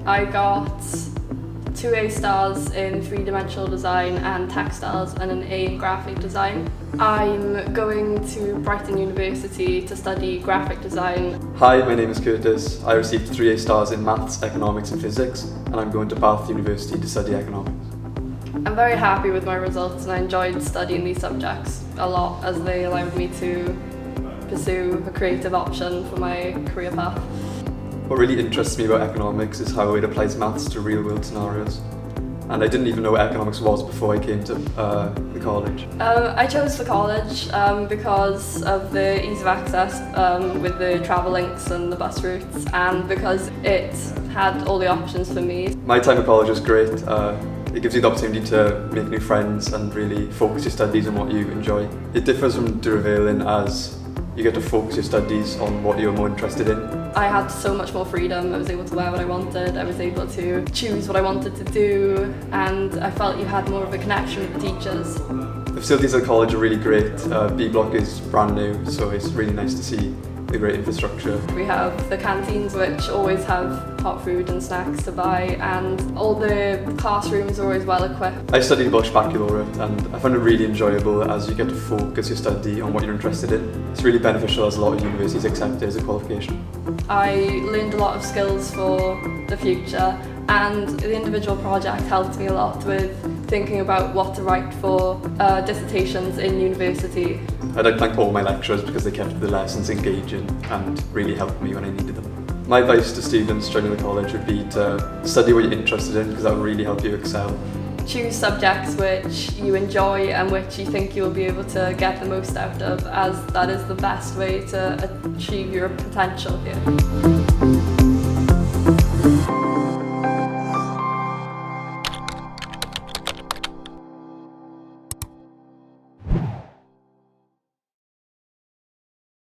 I got 2 A stars in three-dimensional design and textiles and an A in graphic design. I'm going to Brighton University to study graphic design. Hi, my name is Curtis. I received 3 A stars in maths, economics and physics, and I'm going to Bath University to study economics. I'm very happy with my results and I enjoyed studying these subjects a lot as they allowed me to pursue a creative option for my career path. What really interests me about economics is how it applies maths to real-world scenarios. And I didn't even know what economics was before I came to the college. I chose the college because of the ease of access with the travel links and the bus routes, and because it had all the options for me. My time at college was great. It gives you the opportunity to make new friends and really focus your studies on what you enjoy. It differs from De Reveil in as you get to focus your studies on what you're more interested in. I had so much more freedom. I was able to wear what I wanted, I was able to choose what I wanted to do, and I felt you had more of a connection with the teachers. The facilities at college are really great. B Block is brand new, so it's really nice to see the great infrastructure. We have the canteens which always have hot food and snacks to buy, and all the classrooms are always well equipped. I studied Welsh Baccalaureate and I found it really enjoyable as you get to focus your study on what you're interested in. It's really beneficial as a lot of universities accept it as a qualification. I learned a lot of skills for the future, and the individual project helped me a lot with thinking about what to write for dissertations in university. I'd like to thank all my lecturers because they kept the lessons engaging and really helped me when I needed them. My advice to students joining the college would be to study what you're interested in because that will really help you excel. Choose subjects which you enjoy and which you think you will be able to get the most out of, as that is the best way to achieve your potential here.